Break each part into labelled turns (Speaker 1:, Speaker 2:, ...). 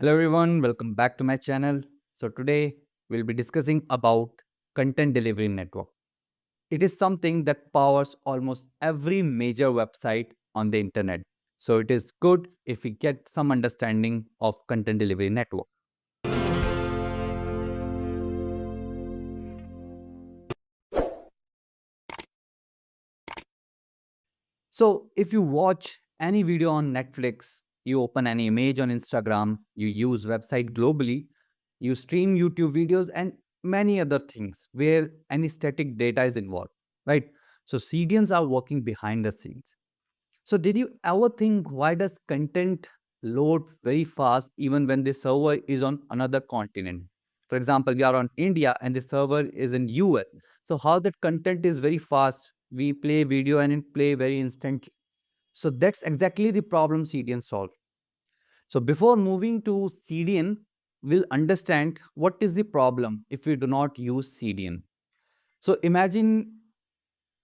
Speaker 1: Hello everyone, welcome back to my channel. So today we'll be discussing about content delivery network. It is something that powers almost every major website on the internet. So it is good if we get some understanding of content delivery network. So if you watch any video on Netflix, you open any image on Instagram, you use website globally, you stream YouTube videos and many other things where any static data is involved, right? So CDNs are working behind the scenes. So did you ever think why does content load very fast even when the server is on another continent? For example, we are on India and the server is in US. So how that content is very fast, we play video and it play very instantly. So that's exactly the problem CDN solve. So before moving to CDN, we'll understand what is the problem if we do not use CDN. So imagine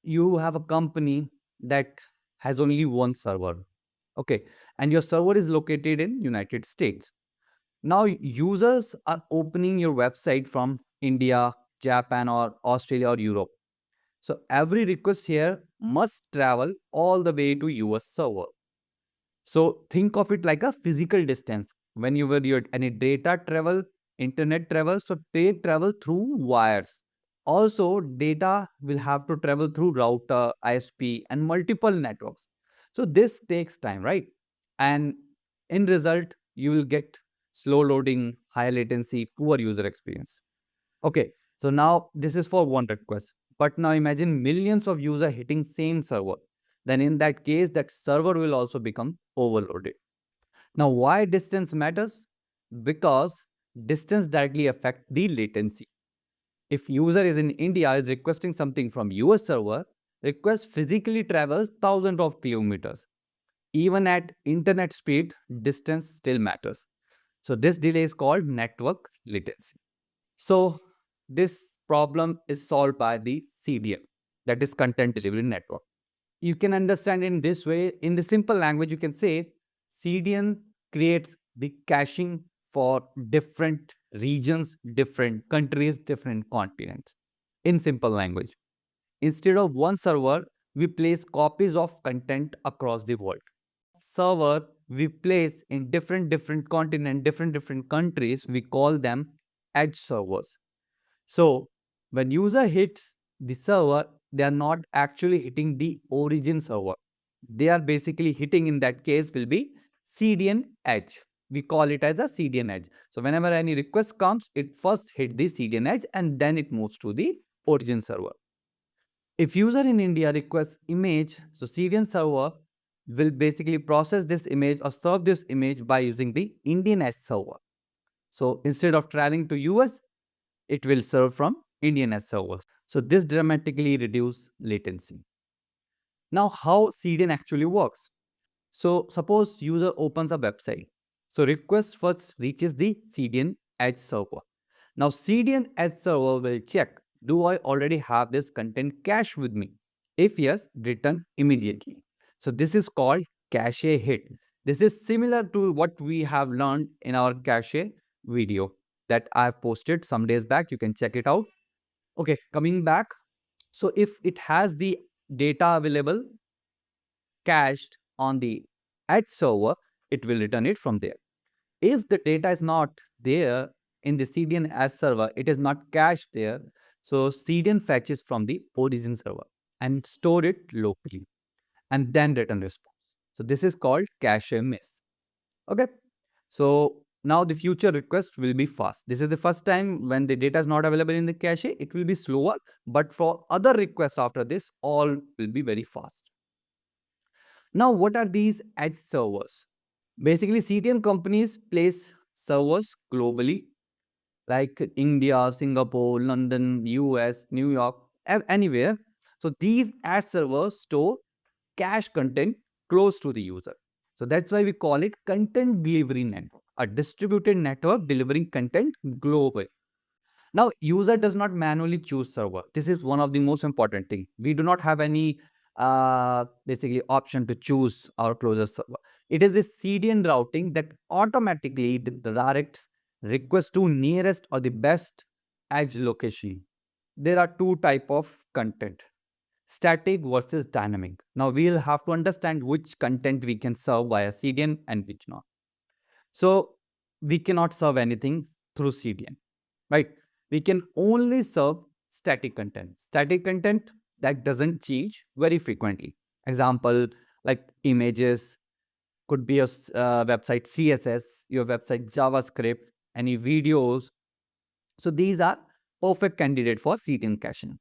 Speaker 1: you have a company that has only one server. Okay. And your server is located in United States. Now users are opening your website from India, Japan, or Australia or Europe. So every request here must travel all the way to US server. So think of it like a physical distance. When you were your any data travel, internet travel, so they travel through wires. Also, data will have to travel through router, ISP, and multiple networks. So this takes time, right? And in result, you will get slow loading, high latency, poor user experience. Okay, so now this is for one request. But now imagine millions of users hitting same server. Then in that case, that server will also become overloaded. Now, why distance matters? Because distance directly affects the latency. If user is in India is requesting something from US server, request physically travels thousands of kilometers. Even at internet speed, distance still matters. So this delay is called network latency. So this problem is solved by the CDN, that is content delivery network. You can understand in this way, in the simple language, you can say CDN creates the caching for different regions, different countries, different continents. In simple language, instead of one server, we place copies of content across the world. Server we place in different continent, different countries, we call them edge servers. So when user hits the server, they are not actually hitting the origin server. They are basically hitting, in that case will be CDN edge. We call it as a CDN edge. So whenever any request comes, it first hit the CDN edge and then it moves to the origin server. If user in India requests image, so CDN server will basically process this image or serve this image by using the Indian edge server. So instead of traveling to US, it will serve from Indian edge servers. So this dramatically reduces latency. Now how CDN actually works? So suppose user opens a website. So request first reaches the CDN edge server. Now CDN edge server will check, do I already have this content cache with me? If yes, return immediately. So this is called cache hit. This is similar to what we have learned in our cache video that I've posted some days back. You can check it out. Okay, coming back. So if it has the data available cached on the edge server, it will return it from there. If the data is not there in the CDN edge server, it is not cached there. So CDN fetches from the origin server and store it locally and then return response. So this is called cache miss. Okay. So now the future request will be fast. This is the first time when the data is not available in the cache, it will be slower. But for other requests after this, all will be very fast. Now, what are these edge servers? Basically, CDN companies place servers globally, like India, Singapore, London, US, New York, anywhere. So these edge servers store cache content close to the user. So that's why we call it content delivery network, a distributed network delivering content globally. Now, user does not manually choose server. This is one of the most important thing. We do not have any basically option to choose our closest server. It is the CDN routing that automatically directs request to nearest or the best edge location. There are two type of content: static versus dynamic. Now we'll have to understand which content we can serve via CDN and which not. So we cannot serve anything through CDN, right? We can only serve static content. Static content that doesn't change very frequently. Example, like images, could be a website CSS, your website JavaScript, any videos. So these are perfect candidate for CDN caching.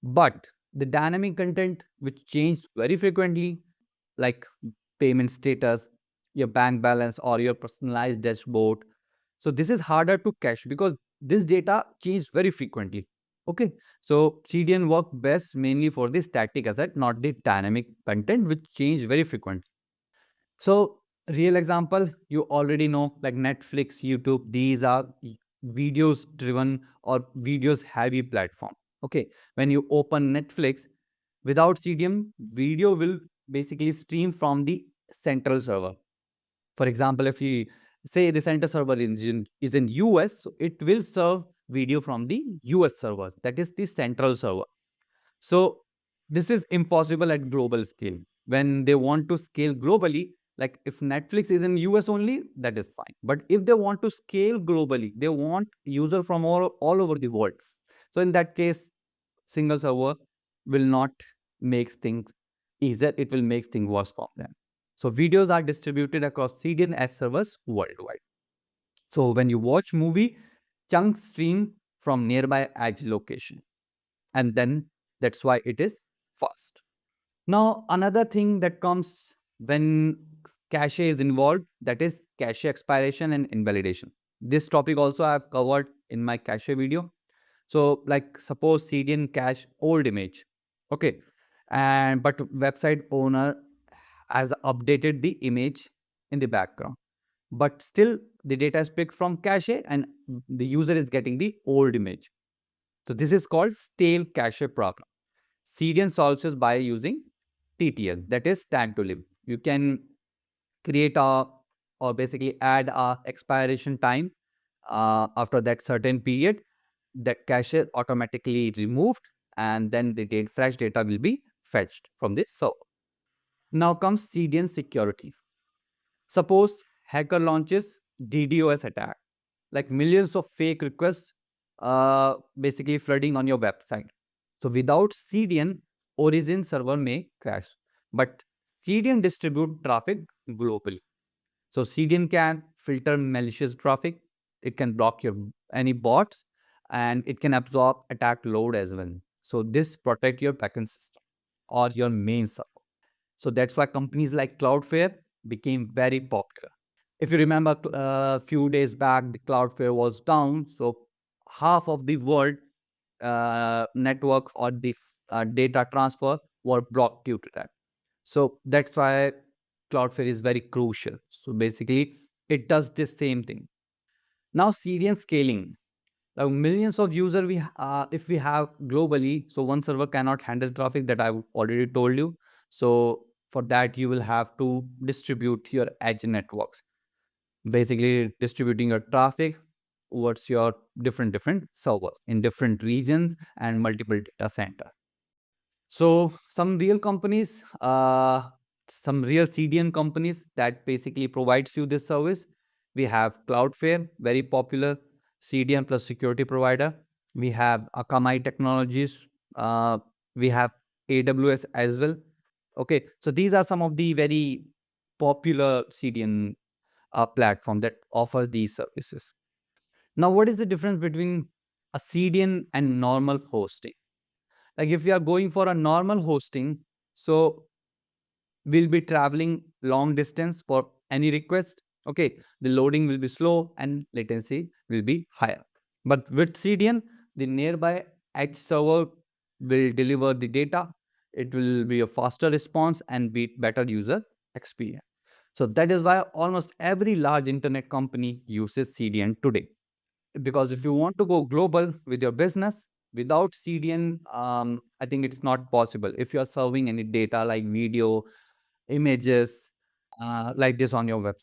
Speaker 1: But the dynamic content which change very frequently, like payment status, your bank balance, or your personalized dashboard. So this is harder to cache because this data change very frequently. Okay, so CDN work best mainly for the static asset, not the dynamic content which change very frequently. So real example, you already know, like Netflix, YouTube, these are videos driven or videos heavy platform. Okay, when you open Netflix, without CDN, video will basically stream from the central server. For example, if you say the center server is in US, so it will serve video from the US servers. That is the central server. So this is impossible at global scale. When they want to scale globally, like if Netflix is in US only, that is fine. But if they want to scale globally, they want user from all over the world. So in that case, single server will not make things easier. It will make things worse for them. So videos are distributed across CDN as servers worldwide. So when you watch movie, chunks stream from nearby edge location, and then that's why it is fast. Now another thing that comes when cache is involved, that is cache expiration and invalidation. This topic also I have covered in my cache video. So like suppose CDN cache old image, okay, and but website owner has updated the image in the background, but still the data is picked from cache and the user is getting the old image. So this is called stale cache problem. CDN solves this by using TTL, that is time to live. You can create a or basically add a expiration time after that certain period. That cache is automatically removed, and then the fresh data will be fetched from this server. Now comes CDN security. Suppose hacker launches DDoS attack, like millions of fake requests basically flooding on your website. So without CDN, origin server may crash, but CDN distribute traffic globally. So CDN can filter malicious traffic, it can block your any bots, and it can absorb attack load as well. So this protect your backend system or your main server. So that's why companies like Cloudflare became very popular. If you remember, a few days back, the Cloudflare was down, so half of the world network or the data transfer were blocked due to that. So that's why Cloudflare is very crucial. So basically, it does the same thing. Now, CDN scaling. Now, millions of users if we have globally, so one server cannot handle traffic that I already told you. So for that, you will have to distribute your edge networks, basically distributing your traffic towards your different server in different regions and multiple data center. So some real CDN companies that basically provides you this service. We have Cloudflare, very popular CDN plus security provider. We have Akamai Technologies. Uh, we have AWS as well. Okay, so these are some of the very popular CDN platform that offers these services. Now, what is the difference between a CDN and normal hosting? Like if we are going for a normal hosting, so we'll be traveling long distance for any request. Okay, the loading will be slow and latency will be higher. But with CDN, the nearby edge server will deliver the data. It will be a faster response and be better user experience. So that is why almost every large internet company uses CDN today. Because if you want to go global with your business, Without CDN, I think it's not possible. If you are serving any data like video, images, like this on your website.